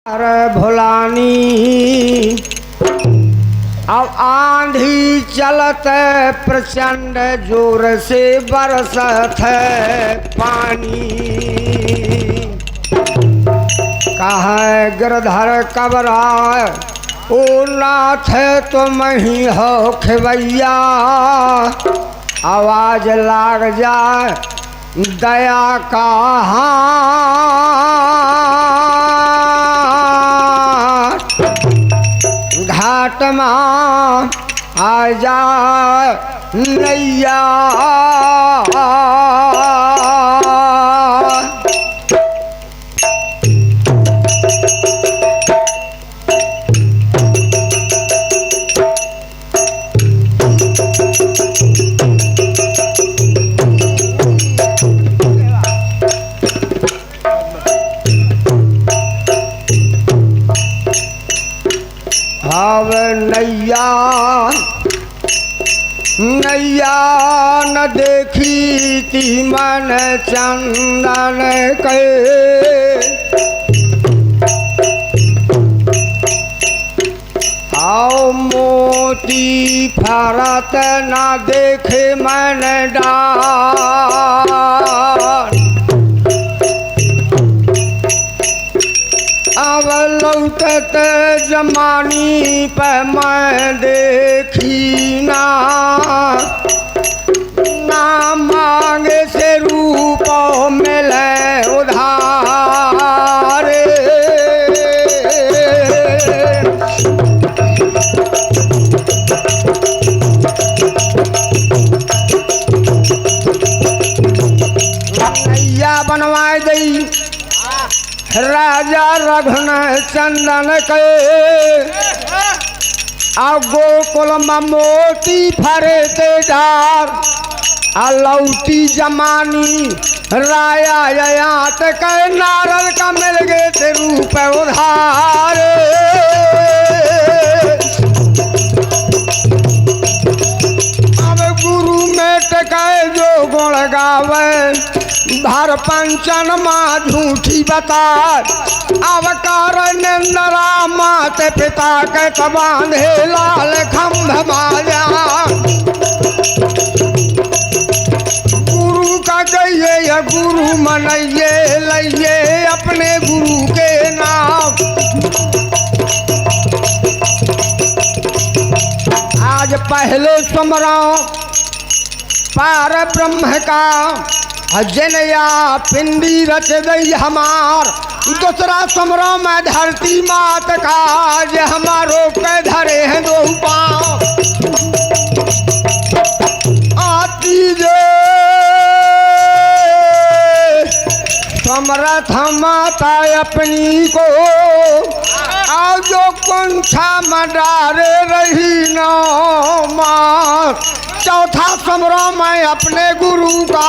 अरे भोलानी अब आंधी चलत प्रचंड जोर से बरसत है पानी। कहे गिरधर कबरा ओ नाथ तुम ही हो खेवैया, आवाज लाग जाए दया का हाथ, घाट माँ आ जा नैया। अब नैया नैया न देखी ती मन चंदन के, आओ मोती फरत न देखे मन डार। अब लौटत जमानी पे मैं देखी ना, ना मांगे से रूप मिले उधार। नैया बनवाए गई राजा रघुनाथ चंदन के, आ गोकुल में मोती फरे ते डार। आ लौटी जमानी राया यात के, नारद का मिल गए थे रूप उधार। अब गुरु में टकाए जो गुण गावे, भर पंचन माँ झूठी बता। अवकार नंदरा माते पिता के बांधे लाल खम्भ माया। गुरु का गइये या गुरु मनइये, लइये अपने गुरु के नाम। आज पहले सुमराओ पार ब्रह्म का, जनिया पिंडी रच गई हमार। दूसरा समरो में धरती मात का, जे हमारो के धरे हैं दो पाँव। आती जे समरथ माता अपनी को, आओ जो कुंठा में डारे रही नौ मात। चौथा समरो मैं अपने गुरु का,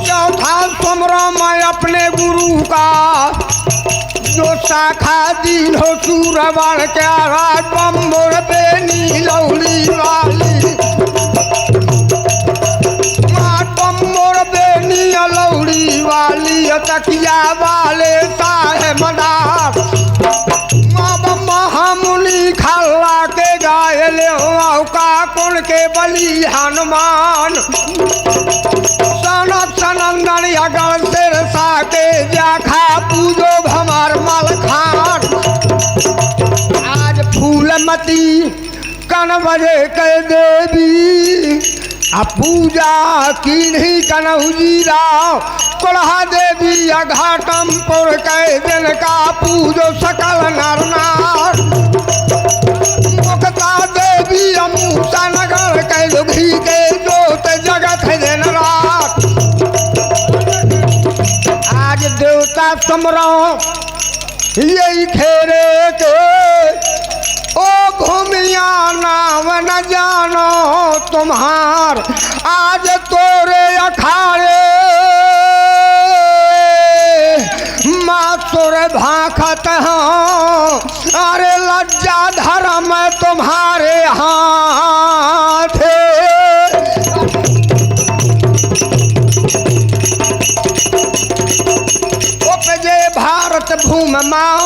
चौथा समरो मैं अपने गुरु का। जो शाखा दीन हो सूरवण के, राज बम्बोर बेनी लौड़ी वाली। बम्बोर बेनी लौड़ी वाली, तकिया वाले साहेब मदार। महामुनि खल्ला के गाय ले हो का कुल के बलि हनुमान। सनक सनंदन अगल सिर साके, जाखा पूजो भमर मल खान। आज फूलमती कन बजे के देवी, आ पूजा की नहीं कन्हौजीरा। कुल्हा देवी घाटमपुर के दिन का पूजो सकल नर नार। मुक्ता देवी मूसा नगर के घी के जोत जगत है दिन रात। आज देवता समरो यही खेरे के, ओ घूमिया नाम न जानो तुम्हार। आज तोरे अखाड़े मासुर भाखत हूँ, अरे लज्जा धर्म तुम्हारे हाथ। भूम माँ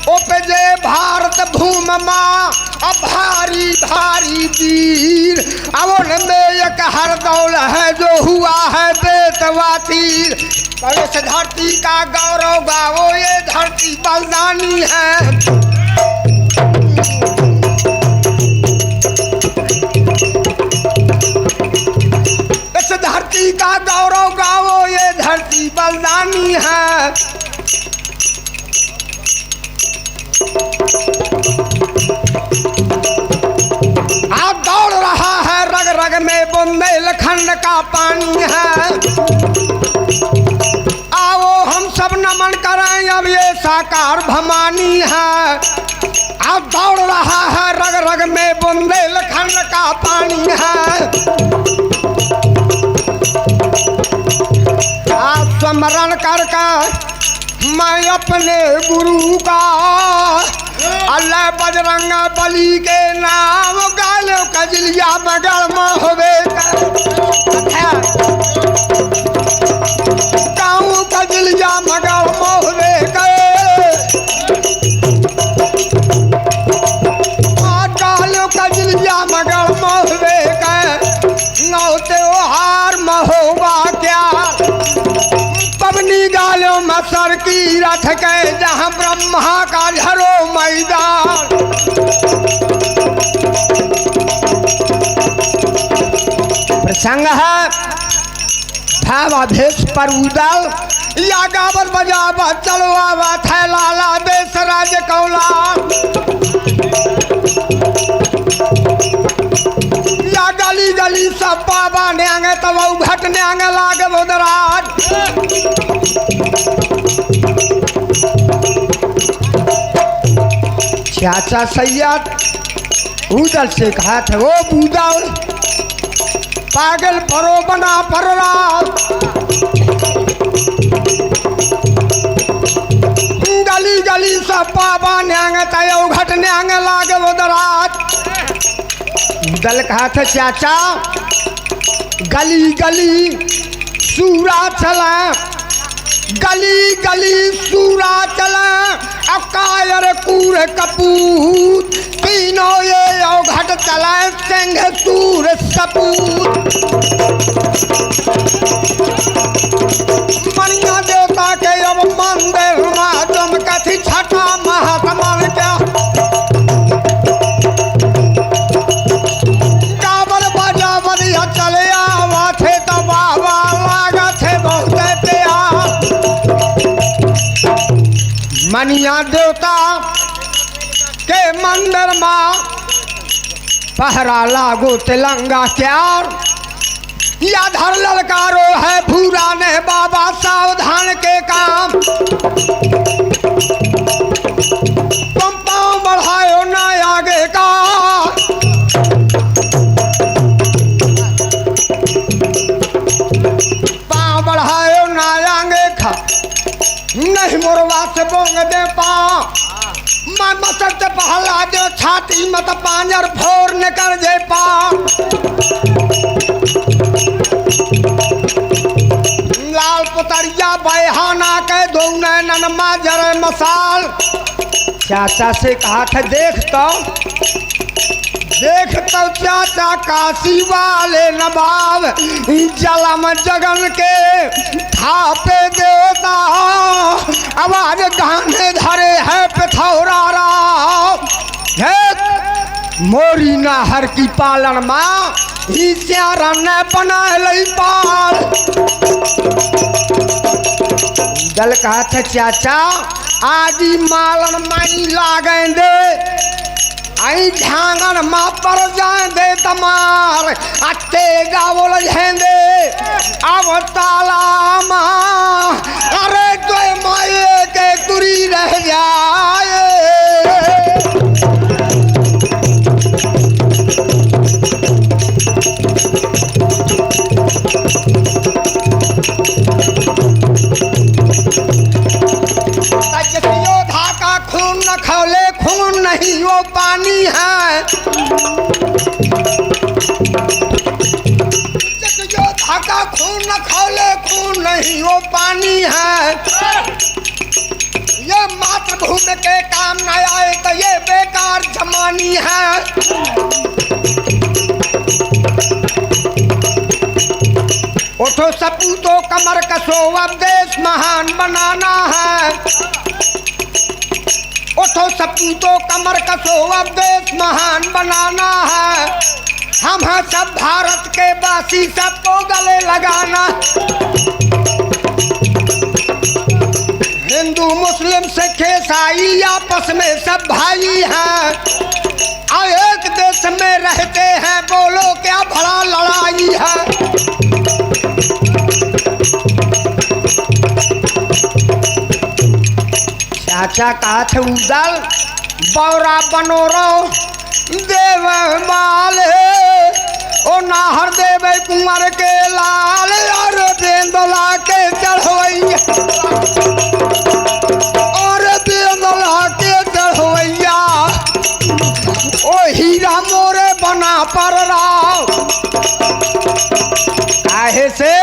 उपजे भारत भूम माँ अब भारी भारी वीर अब उनमें एक हर दौल है जो हुआ है बेतवा तीर। इस धरती का गौरव गाओ ये धरती बलिदानी है। इस धरती का गौरव गाओ ये धरती बलिदानी है। आप दौड़ रहा है रग रग में बुंदेलखंड का पानी है। आओ हम सब नमन करें अब ये साकार भवानी है। आप दौड़ रहा है रग रग में बुंदेलखंड का पानी है। आप स्मरण करके मैं अपने गुरु का अल्लाह बजरंग बली के नाम गालो कजलिया मगर मोहबे गाँव कजलिया मगर मोहबे गालो कजलिया मगर मोहबे नौ त्योहार महोबा क्या पवनी गालो मसर की रथ के जहाँ ब्रह्मा का झरो मैदान। प्रसंग है भावा भेष पर उदल या गावत बजावत चलो आवा थे लाला देश राज कौला या गली गली सब बाबा न्यांगे तब घट न्यांगे लागे बोधराज। चाचा सैयद उदल से कहा था वो बूदल पागल परो बना परोरा गली गली सब बाबा न्यांगे तय घट न्यांगे लागे बोधराज। उदल कहा था चाचा गली गली सूरा चला गली गली सूरा चला अकायर कूर कपूत तीनों ये अवघट चला सिंह सूर सपूत। मनिया देवता के अब मंदिर मातम कथी छठा महात्मा क्या काबल बजा बलिया चले आवा थे तो बाबा लागा थे बहुत प्यार। मनिया देवता के मंदिर माँ पहरा लागो तिलंगा क्यार या धर ललकारो है भूरा ने बाबा सावधान के काम। तुम पाँव बढ़ायो ना आगे का पाँव बढ़ायो ना आगे खा नहीं मोरवा से बोंग दे पा मैं मसक पहला दो छाती मत पांजर फोर निकल जे पा। लाल पुतरिया बहाना के दो ननमा जरे मसाल। चाचा से कहा था देख तो चाचा काशी वाले नवाब जलम जगन के थापे देवता आवाज गाने धरे है पिथौरा मोरी नहर की पालन माँ ही स्यारा ने बना लई पाल। दल कहा था चाचा आदि मालन माई लागे दे आई झांगन माँ पर जाए दे तमार अट्टे गावल दे अब ताला माँ अरे तो माये के तुरी रह जाए। योधा का खून न खौले खून नहीं वो पानी है। योधा का खून न खौले खून नहीं वो पानी है। ये जवानी है। उठो सपूतो कमर कसो अब देश महान बनाना है। उठो सपूतो कमर कसो अब देश महान बनाना है। हम हैं सब भारत के वासी, सबको गले लगाना। हिंदू मुस्लिम सिख ईसाई आपस में सब भाई हैं। और एक देश में रहते हैं, बोलो क्या बड़ा लड़ाई है। चाचा का थे उदल बौरा बनोरो देव माले ओ नाहर देव कुंवर के लाल और बेंदला के चढ़वैया और बेंदला के चढ़वैया ओ हीरा मोरे बना पर राव। काहे से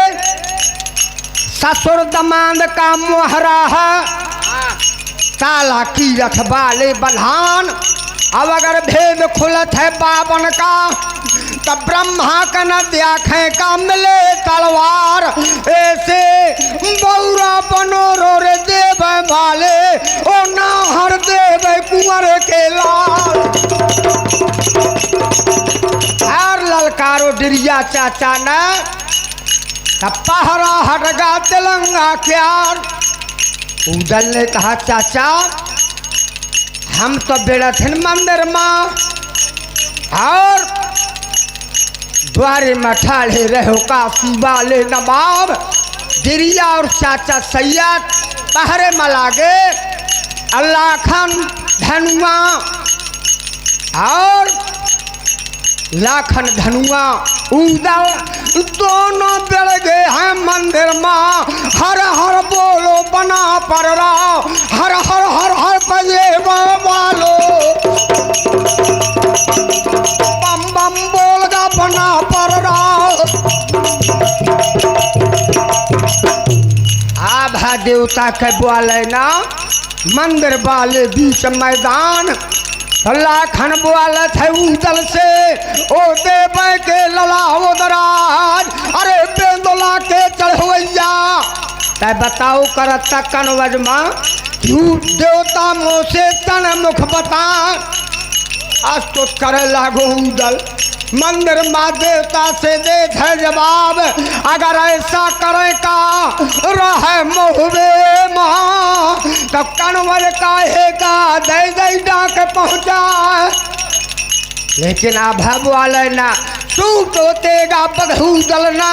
ससुर दमाद का मोहरा है, साला की रखवाले बल्हान। अब अगर भेद खुलत है बावन का, तब ब्रह्मा का न देखे का मिले तलवार। ऐसे बौरा बनो रो रे देव वाले ओ नाहर देव कुंवर के लाल। हर ललकारो डिरिया चाचा ने तब पहरा हटगा तिलंगा क्यार। उदल ने कहा चाचा हम तो बेड़थिन मंदिर माँ और द्वारे में ठाड़े रहो काशी वाले नवाब। दिरिया और चाचा सैयद पहरे में लागे, अल्लाह खान धनुआ और लाखन धनुआ उदल दोनों बढ़ गए हैं मंदिर माँ। हर हर बोलो बना पर राव, हर हर हर हर बजे वालो बम बम बोलगा बना पर राव। आभा देवता के बोले ना मंदिर वाले बीच मैदान। लाखन बोलत है उदल से ओ देव के लला दराज। अरे बेंदोला के चढ़वैया तय बताओ करत कनवजमा देवता मोह से तन मुख बता। आज तो करे लागो उदल मंदिर माँ देवता से दे है जवाब। अगर ऐसा करे का रहे मोहबे माँ, तब कनवर काहेगा दे दे डाक पहुँचा। लेकिन अभाव वाले ना सूट होतेगा बधू दलना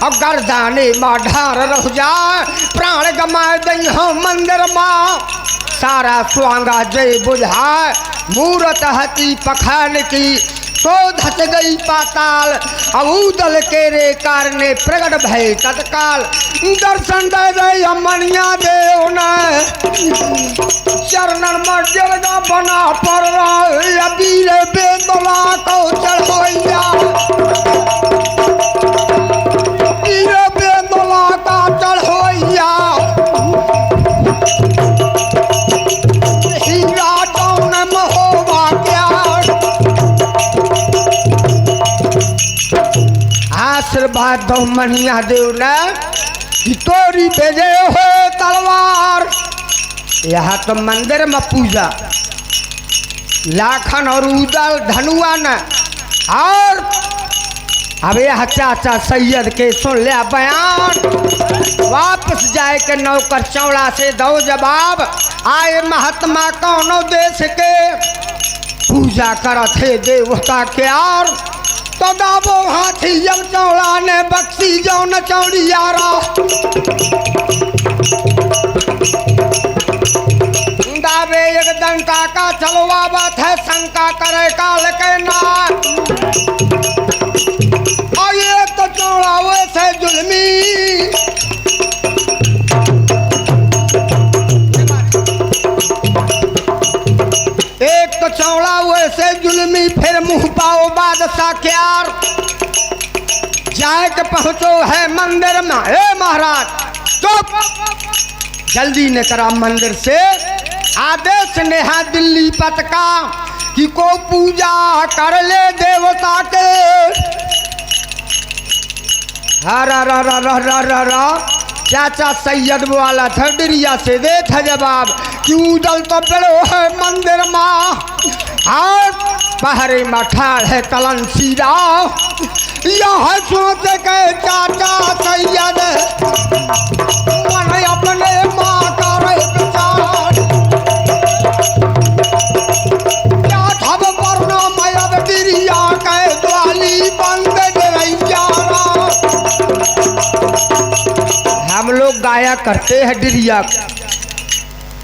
और गर्दाने माँ ढार रह जाए। प्राण गमाए दई हो मंदिर माँ, सारा स्वांगा जय बुझाए। मूरत हती पखान की तो धस गई पाताल। अब उदल के रे कारने प्रगट भय तत्काल। दर्शन दे दे अमनिया देव ने चरणन में जरगा बना पर वीर बेंदला को चढ़वैया। वीर बेंदला का चढ़वैया हीरा टौन महोबा क्या। आशीर्वाद दो मनिया देव ने तोरी भेजे हो तलवार। यहाँ तो मंदिर में पूजा लाखन और उदल धनुआ न। और अब यह चाचा सैयद के सुन लिया बयान। वापस जाए के नौकर चौड़ा से दो जवाब। आए महात्मा कौनो देश के पूजा करत है देवता के। और तो दाबो हाथी जब चौड़ा ने बक्सी जो न चौड़ियारा। दावे एक डंका का चलवा बात है, शंका करे काल के नार। और ये तो चौड़ा वैसे जुल्मी एक तो चौड़ा वैसे जुल्मी फिर मुंह पाओ बादशाह क्यार। जाए के पहुंचो है मंदिर में। हे महाराज चुप, जल्दी ने करा मंदिर से आदेश नेहा दिल्ली पत का। कि को पूजा कर ले देवता के। हरा रा रा रा रा रा रा चाचा सैयद वाला था डिरिया से दे था जवाब कि उदल तो बड़ो है मंदिर माँ हाथ पहरे मठाल है कलन सीधा यह सोच के चाचा सैयद मन अपने माँ का रहे विचार क्या थब वरना मयब डिरिया के द्वाली बंद डरैया। हम लोग गाया करते हैं डिरिया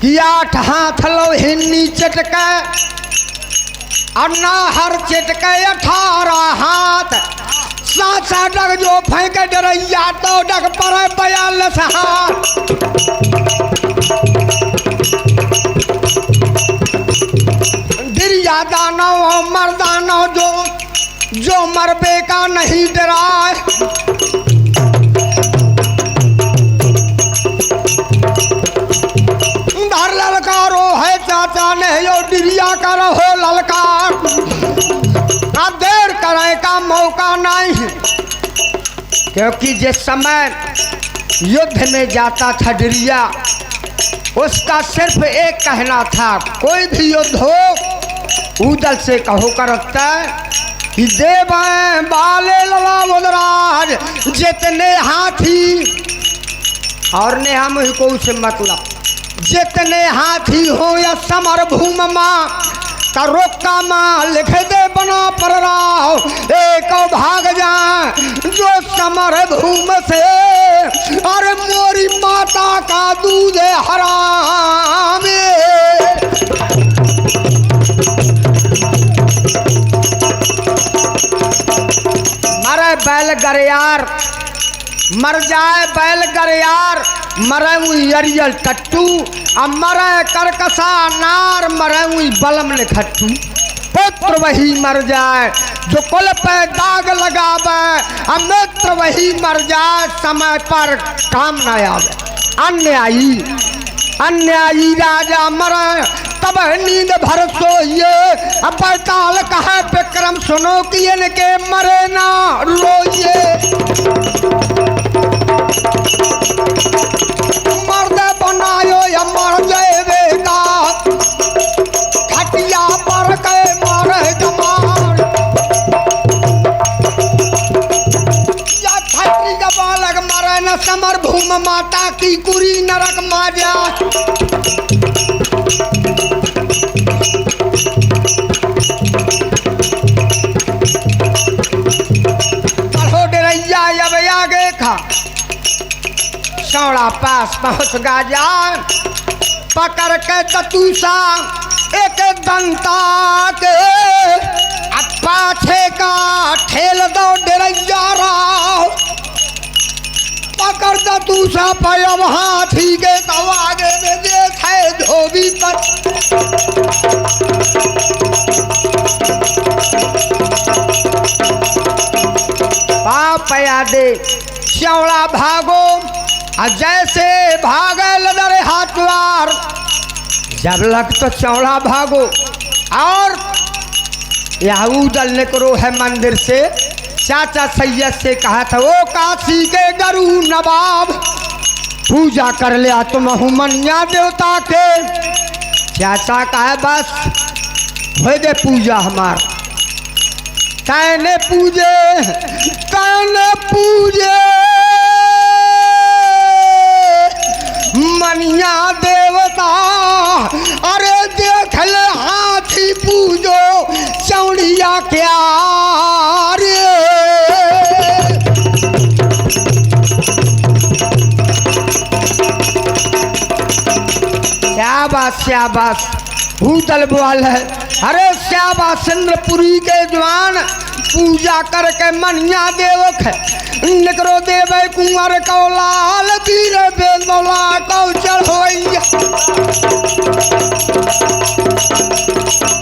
कि 8 हाथ लो हिन्नी चटके और ना हर चटके 18 हाथ 7 डग जो फेंक डरैया तो डग पर 42 हाथ। डिरिया दानव मर्दानव जो मरबे का नहीं डराए। ललकारो है चाचा ने यो डिरिया का रहो ललकार अब देर करे का मौका नहीं क्योंकि जिस समय युद्ध में जाता था डिरिया उसका सिर्फ एक कहना था कोई भी युद्ध हो उदल से कहो करता कि देव बाले लला मुदराज जितने हाथी और ने हम को उसे मतलब जितने हाथी हो या समर भूम माँ का रोका माँ लिख दे बना पर राव एक भाग जाए जो समर भूम से अरे मोरी माता का दूध हराम। मरे बैल गरियार मर जाए बैल गरियार मरे अरियल टट्टू अब मरे करकसा नार मरे बलम लिखट्टू पुत्र वही मर जाए जो कुल पे दाग लगावे अब मित्र वही मर जाए समय पर काम न आवे। अन्यायी राजा मरे तब नींद भर सोइए अब बैताल कहे विक्रम सुनो कि इनके मरे ना रोइए। मर्द बनायो या मर जाएगा खटिया पर के मारे जमार या खटरी का बालक मरे न समर भूम माता की कुरी नरक माजा। पढ़ो डरैया अब आगे खा सौड़ा पास पहुँच गाजा पकड़ के ततूसा एक दंता के पाछे का ठेल दो डरैया राव पकड़ ततूसा पे अब हाथी के आगे में देखे धोबी पर पाप दे श्यावड़ा भागो जैसे भागे लदर हाथवार जब लग तो चौड़ा भागो और उदल ने करो है मंदिर से चाचा सैयद से कहा था वो काशी के गरु नवाब पूजा कर लिया तुम हुमन्या देवता के। चाचा का है बस हो दे पूजा हमार तैने पूजे मनिया देवता अरे देख ले हाथी पूजो चौड़िया क्या रे। श्याबाश भूतल बोल है अरे श्याबाश इंद्रपुरी के जवान पूजा करके मनिया देवक है निकरो देवे कुंवर को लाल तीर बेलमौला को चढ़ोइया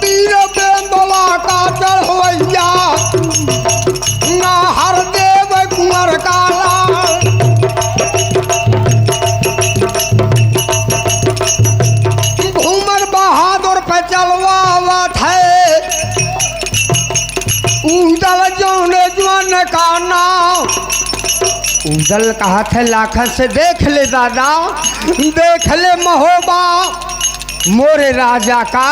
तीर बेलमौला का चढ़ोइया ना हर देव कुंवर का लाल घूमर बहादुर पे चलवा थे उदल कहा थे लाखन से देख ले दादा, देख ले महोबा मोरे राजा का,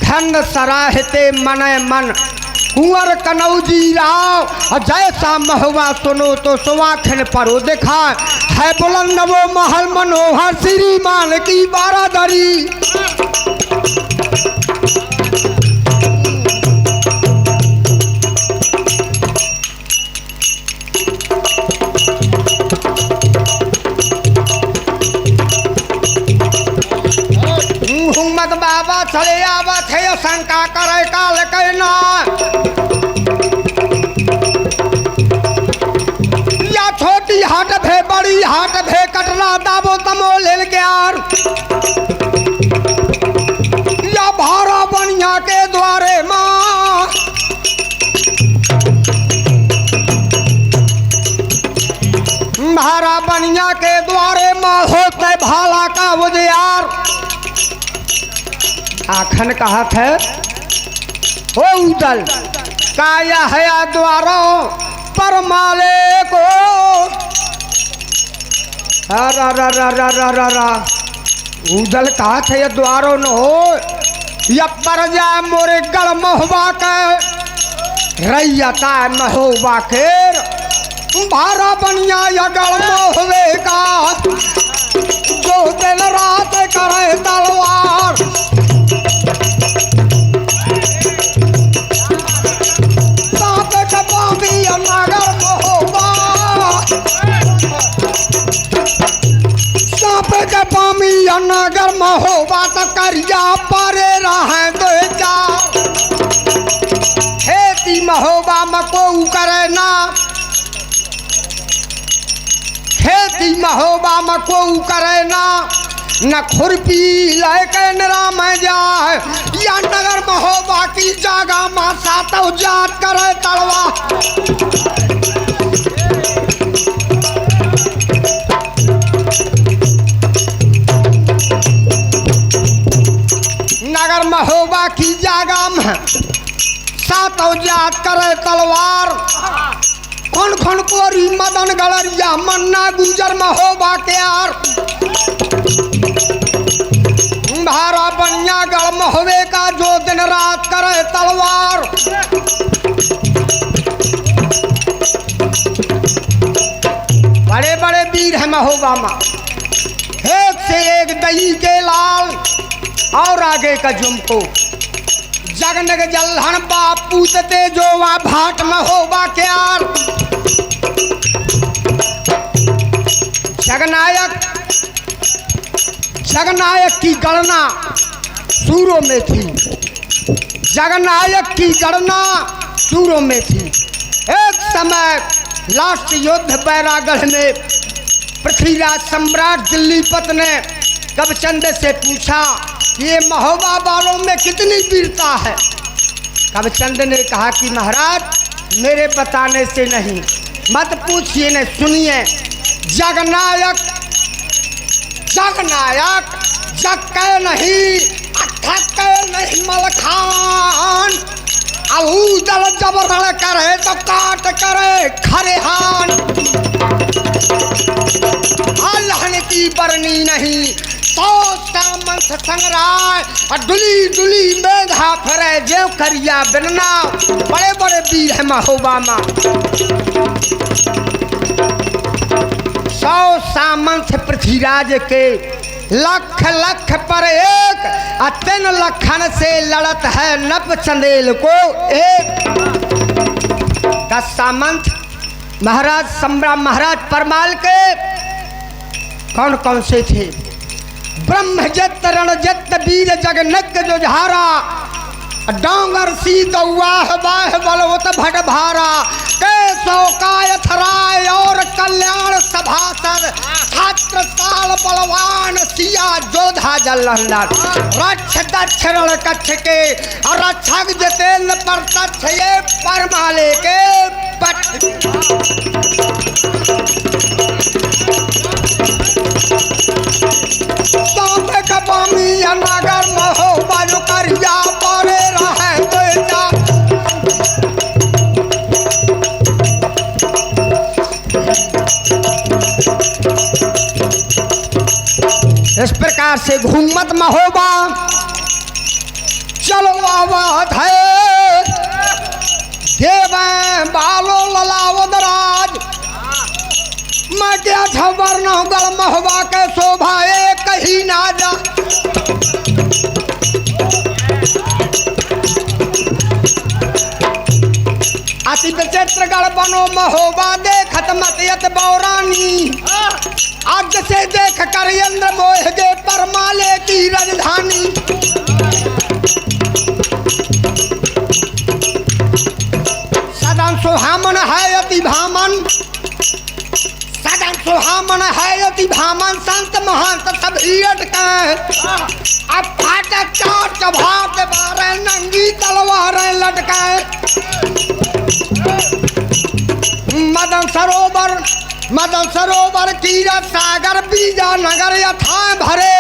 धन सराहते मन मन कुंवर कनौजी राव, जैसा महुआ सुनो तो सुवाखन परो देखा, है बुलंद वो महल मनोहर श्रीमान की बारादरी। मत बाबा चले आवा थे शंका करे काल कहना, या छोटी हाट भे बड़ी हाट भे कटरा दाबो तमो लेल ग्यार, या भारा बनिया के द्वारे माँ, भारा बनिया के द्वारे माँ होते भाला का उजियार। आखन कहा थे ओ उदल काया है द्वारों पर माले को, रा रा रा रा रा रा रा। उदल कहा थे ये द्वारों न हो, या पर जाए मोरे गढ़ महुआ के रैयता महुआ के, भारा बनिया या गढ़ महुए का, जो दिन रात करे तलवार, नगर महोबा सांप के पामी नगर महोबा तो करिया पारे रहे दो चार, खेती महोबा मको करे ना, खेती महोबा मको करे ना, न खुरपी लेके नरा में जाए, या नगर महोबा की जागा मासा तो जात करे तलवा। नगर महोबा की जागा में सातों जात करे तलवार, खन खन कोरी मदन गलरिया मन्ना गुजर महोबा के आर, भारा बनिया गढ़ महुए का जो दिन रात करे तलवार। बड़े बड़े वीर है महोबा में, एक से एक दही के लाल और आगे का जुमको, जगनग जल्हन बापू ते जो वहाँ भाट महोबा के आर। जगनायक की गणना सूरों में थी, जगनायक की गणना सूरों में थी। एक समय लास्ट युद्ध बैरागढ़ में पृथ्वीराज सम्राट दिल्लीपत ने कवचंद से पूछा कि ये महोबा वालों में कितनी वीरता है। कवचंद ने कहा कि महाराज मेरे बताने से नहीं, मत पूछिए न सुनिए। जगनायक जगनायक जगके नहीं अटके नहीं मलखान, अऊदल जबरण करे तो काट करे खरेहान, अल्हन की बरनी नहीं तो सामंत संग्राय, डुली डुली मेघा फरे जेव करिया बिनना। बड़े बड़े वीर है महोबा में, 100 सामंत पृथ्वीराज के, लख लख पर एक, 3 लखन से लड़त है नप चंदेल को एक। 10 सामंत महाराज सम्राट महाराज परमाल के कौन कौन से थे? ब्रह्मजत रणजत वीर जगनक जो झारा, डांगर सीत वाह वाह बलवत भट भारा, कैसो कायथ राय और कल्याण सभासद, छात्र साल बलवान सिया जोधा जलंधर, रक्ष दक्ष रण कच्छ के और रक्षक जितेंद्र प्रत्यक्ष ये परमाले के पट। साथ कपामी नगर महोबा जो करिया परे रहे तो इस प्रकार से घूमत महोबा चलो आवत है देव बालो ललावदराज मैं क्या खबर न गल महोबा के शोभा कहीं ना जा। अति विचित्र गढ़ बनो महोबा देखत मतियत बौरानी आग से देख कर इंद्र मोह गे परमाले की राजधानी। सदन सुहामन है अति भामन सदन सुहामन है अति भामन संत महंत सब अटके अब फाटक चार चभाव के बारे नंगी तलवार लटके। मदन सरोवर तीरथ सागर बीजा नगर यथा भरे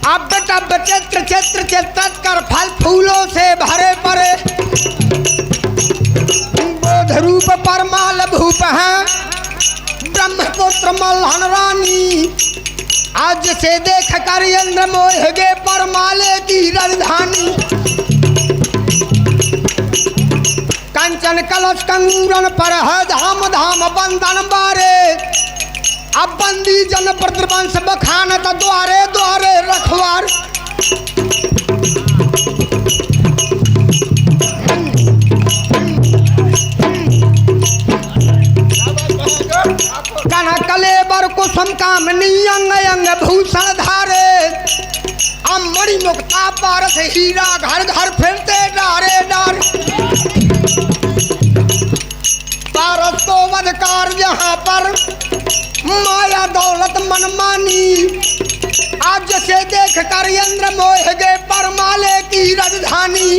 अब टब चित्र चित्र चित्त कर फल फूलों से भरे परे। बोध रूप परमाल भूप है ब्रह्मपुत्र मल्हन रानी आज से देख कर इंद्र मोह गे परमाले की राजधानी। कंचन कलश कंगूरन पर है धाम धाम बंधन बारे अब बंदी जन प्रतिवंश बखानत द्वारे द्वारे रखवार। कन कलेबर कुसुम कामनी अंग अंग भूषण धारे अमरी मुक्ता पारस हीरा घर घर फिरते डारे डार। पारस को वधकार यहाँ पर माया दौलत मनमानी आज से देख कर इंद्र मोह गे परमाले की राजधानी।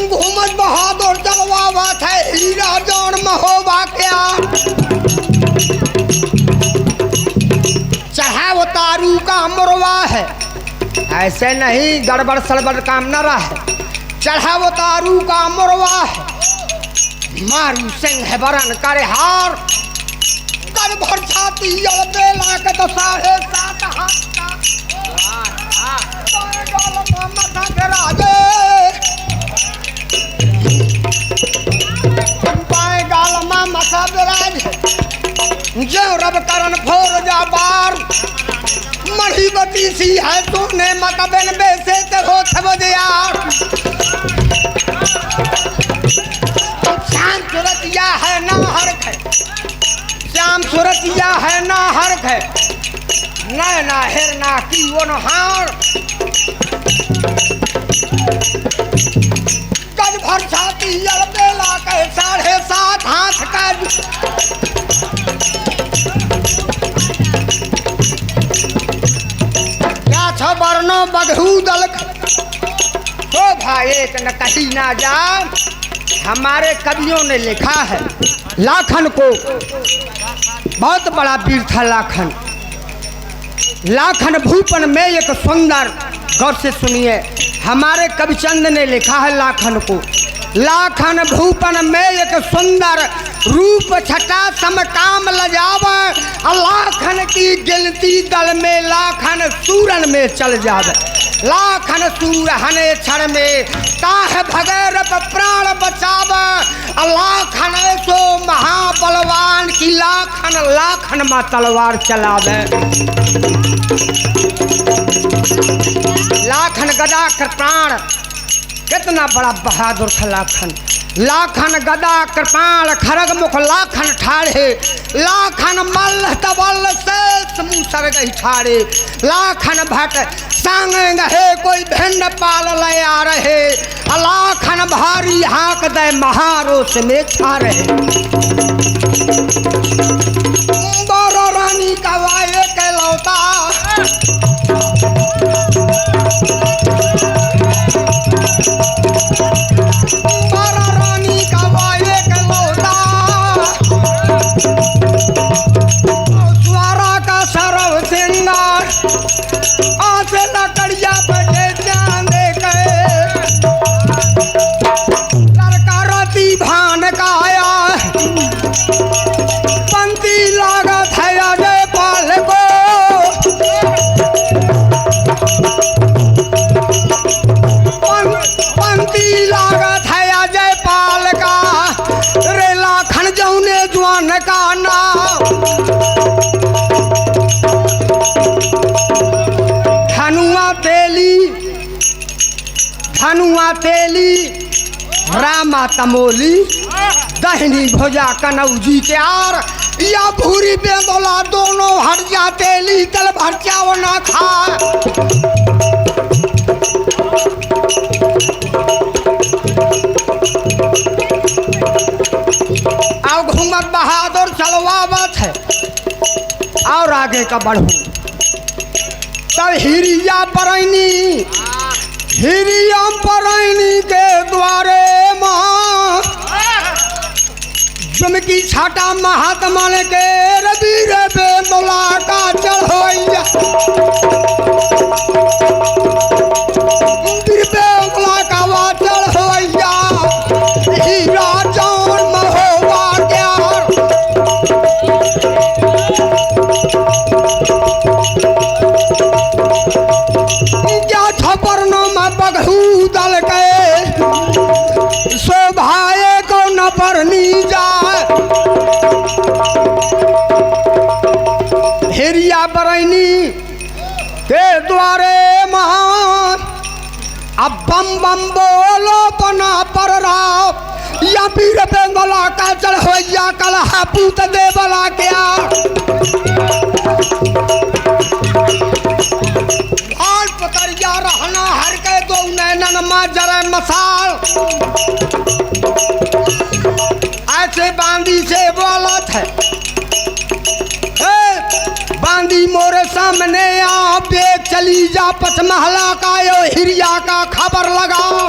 घूमत बहादुर जलवा थे हीरा जौन महोबा क्या चढ़ा उतारू का मुरवा है ऐसे नहीं गड़बड़ सड़बड़ काम न रहा चढ़ा उतारू का मुरवा है मारू सिंह बरन करे हार कर भर छाती बेला के तो 7.5 हाथ का राजे पाए गाल मा मसा विराज जो रब करन फोर जा बार मढ़ी बती सी है तूने मत बिन बेसे ते हो बजे यार। श्याम सुरतिया है ना हरख है श्याम सुरतिया है ना हरख है नैना हिरना की वो नहार गज भर छाती बेला के 7.5 हाथ का क्या छ वर्णो बगहू दलक हो भाई एक न कहीं ना जा। हमारे कवियों ने लिखा है लाखन को बहुत बड़ा वीर था लाखन। लाखन भूपन में एक सुंदर गौर से सुनिए हमारे कविचंद ने लिखा है लाखन को लाखन भूपन में एक सुंदर रूप छटा समकाम लजावा लाखन की गिनती दल में लाखन सूरन में चल जावे लाखन सूर हने क्षण में ताह भगैरथ प्राण बचावा लाखन सो महाबलवान की लाखन लाखन मा तलवार चलावे। लाखन गदा कृपाण कितना बड़ा बहादुर था लाखन। लाखन गदा कृपाण खरग मुख लाखन ठाड़े लाखन मल्ल तबल से समूसर गई ठाड़े लाखन भट संग है कोई भिन्न पाल ले आ रहे लाखन भारी हाँक दे महारोष में छा रहे। बोरो रानी का वाये के लौता स्वारा का सरव सिंगार आज लकड़िया बटे ध्यान दे गए लड़का रती भान का आया पंथ हनुआ तेली रामा तमोली दहनी भोजा कनौजी के आर या भूरी बेदोला दोनों हट जा तेली तल भर चाव ना खा। अब घूमत बहादुर चलवावत है और आगे का बढ़ू। तब हिरिया परैनी के द्वारे माँ चुमकी छाटा महात्मा के रबीर बेदोला का चढ़ोइया बेदोला का वा चढ़ोइया हीरा जौन महोबा ग्यार। क्या छपरनो में बघू दल के शोभाए को न परनी जाए। हिरिया बरैनी के द्वारे महान अब बम बम बोलो बना पर राव या पीर बेंगला का चढ़ोइया कलहा पूत देवला क्या। और पतरिया रहना हर के दो नैनन में जरे मसाल ऐसे बांदी से बोलत है बांदी मोरे सामने आ बेग चली जा पचमहला का यो हिरिया का खबर लगाओ।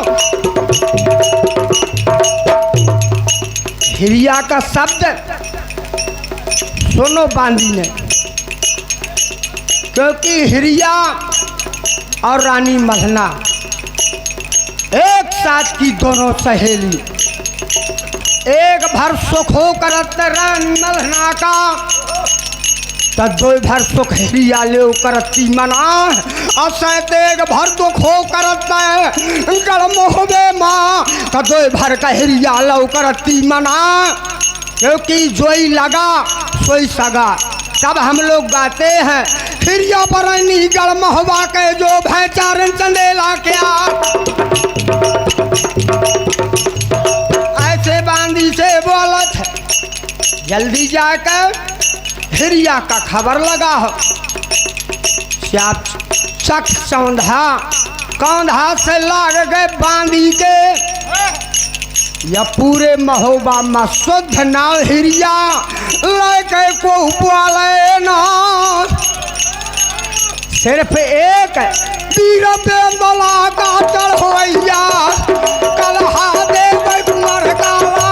हिरिया का शब्द सुनो बांदी ने क्योंकि हिरिया और रानी मलहना एक साथ की दोनों सहेली एक भर सुख हो करत रानी मलहना का तो दो भर सुख हिरिया ले करती मना और सैत एक भर दुख हो करता है गड़मोहबे माँ तो दो भर का हिरिया लो करती मना क्योंकि जोई लगा सोई सगा। तब हम लोग गाते हैं हिरिया परैनी गड़मोहबा के जो भैचारन चंदेला क्या। ऐसे बांदी से बोलत है जल्दी जाकर हिरिया का खबर लगा हो। चक चौंधा कौंधा से लाग गए बांदी के या पूरे महोबा में शुद्ध नाव हिरिया लेके को पाले ना सिर्फ एक पीर बेंगला का चढ़ोइया कलहा देव कुंवर काला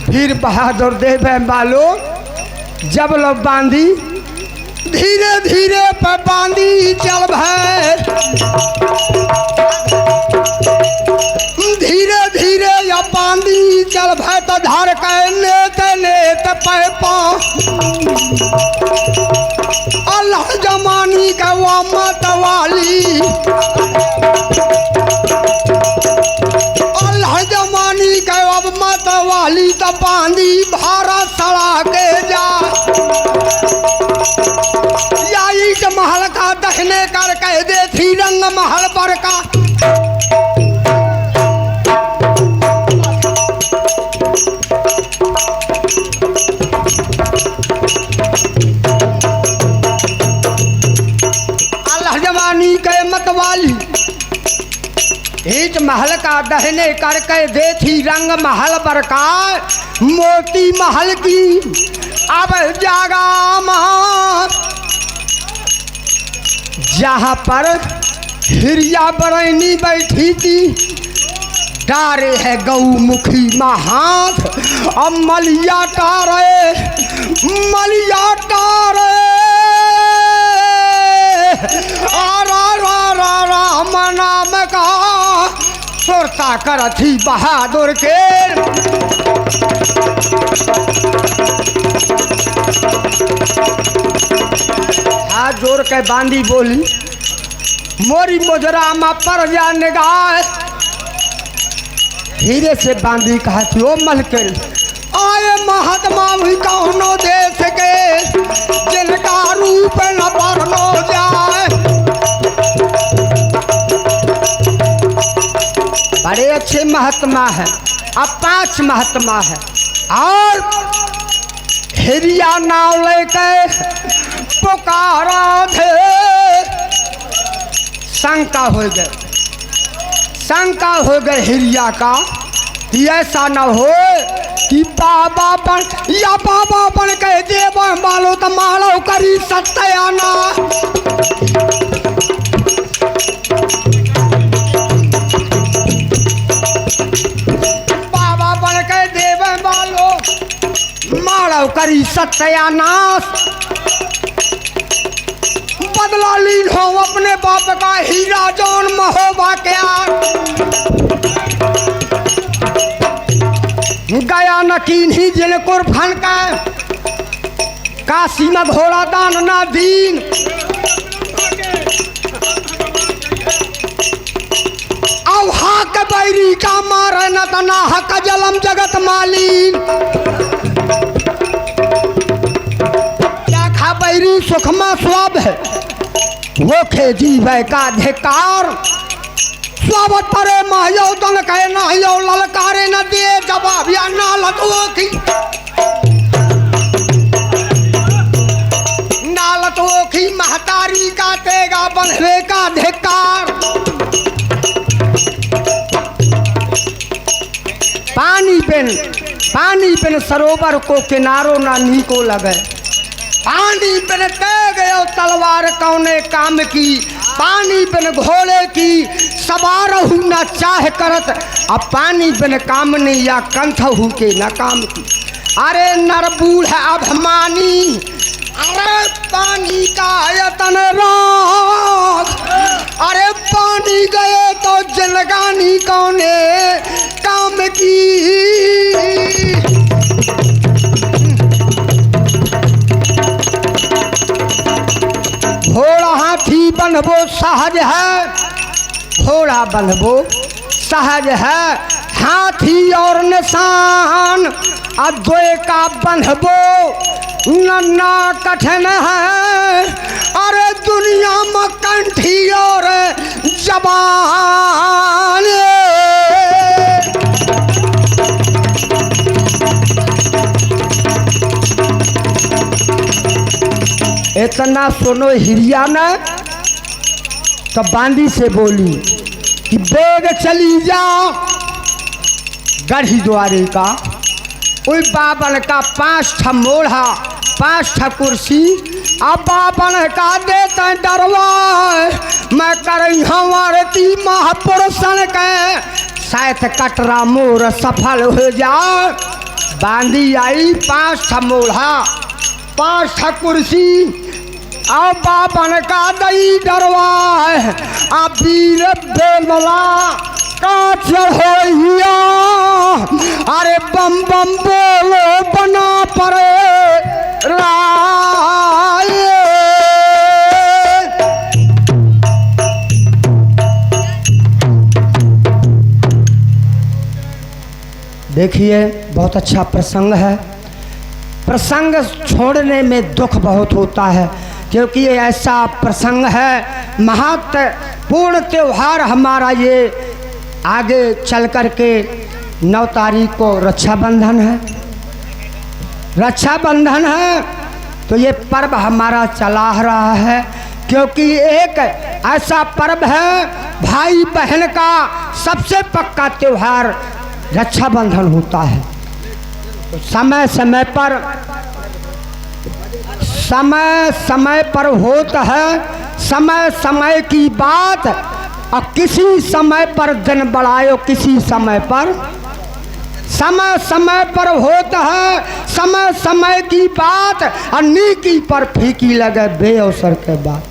वीर बहादुर देव बालो जब लोग बांधी धीरे धीरे पर बांधी चल भै धीरे धीरे या बांधी चल भै तो धर के नेत नेत पै पा अल्लाह जमानी का वो मतवाली अल्लाह जमानी का अब मतवाली तो बांधी भारत सड़ा के जा या ईट महल का दहने कर कह दे थी रंग महल पर का। अल्लाह जमानी के मतवाली ईट महल का दहने करके दे थी रंग महल बरका मोती महल की अब जागा मां जहाँ पर हिरिया बरैनी बैठी थी डारे है गौमुखी माँ हाथ अब मलिया टारे राम नाम का सुरता करथी बहादुर के। हाथ जोड़ के बांधी बोली, मोरी मोजरा मा पर जा निगाह। धीरे से बांधी कहा थी, ओ मलकिन आए महात्मा भी कौनो देश के, जिनका रूप न बरनो जाए। बड़े अच्छे महात्मा है, अब 5 महात्मा है और हिरिया नाव लेके पुकारा थे। शंका हो गए हिरिया का कि ऐसा न हो कि बाबा बन के देव मालो तो मालो करी सत्याना। बाबा बन के देव मालो करी सत्यानाश। बदला लीन हो अपने बाप का हीरा जौन महोबा क्या। गया नकीन ही जिनकुर फन का, काशी में घोड़ा दान ना दीन। अब हाक बैरी का मारे न तना हक जलम जगत मालीन। क्या खा बैरी सुखमा स्वाब है, वो खे जीवे का धिकार। स्वागत परे मायो तन कहे ना यो ललकारे न दे जवाब या ना लतुओ की महतारी का तेगा बनवे का धिक्कार। पानी पेन सरोवर को किनारो ना नीको लगे। पानी पेन ते गयो तलवार कौने काम की। पानी बिन घोड़े की सवार हूँ न चाह करत। अब पानी बिन कामनी या कंठ हूँ के न काम की। अरे नरबूढ़ अभिमानी, अरे पानी का आयतन राख। अरे पानी गए तो जिंदगानी कौने काम की। घोड़ा हाथी बनबो सहज है, घोड़ा बनबो सहज है। हाथी और निशान अद्वय का बनबो नन्ना कठिन है। अरे दुनिया में कंठी और जबान। इतना सुनो हिरिया ने तो बांदी से बोली कि बेग चली जाओ गढ़ी द्वारे का। ओई बाबन का 5 ठा मोढ़ा 5 ठा कुर्सी। अब बाबन का देते डरवा मैं करई हमारे महापुरुषन के शायद कटरा मोर सफल हो जाए। बांदी आई 5 ठा मोढ़ा 5 ठा कुर्सी। अब बाबन का दई डरवा अब वीर बेलला का चढ़ोइया। अरे बम बम बोलो बना पड़े राय। देखिए बहुत अच्छा प्रसंग है। प्रसंग छोड़ने में दुख बहुत होता है क्योंकि ये ऐसा प्रसंग है, महत्वपूर्ण त्यौहार हमारा ये। आगे चल कर के 9 तारीख को रक्षाबंधन है। रक्षाबंधन है तो ये पर्व हमारा चला रहा है क्योंकि एक ऐसा पर्व है भाई बहन का सबसे पक्का त्यौहार रक्षाबंधन होता है। तो समय समय पर होता है, समय समय की बात। और किसी समय पर दिन बढ़ायो, किसी समय पर होता है समय समय की बात। और नीकी पर फीकी लगे बेअवसर के बाद।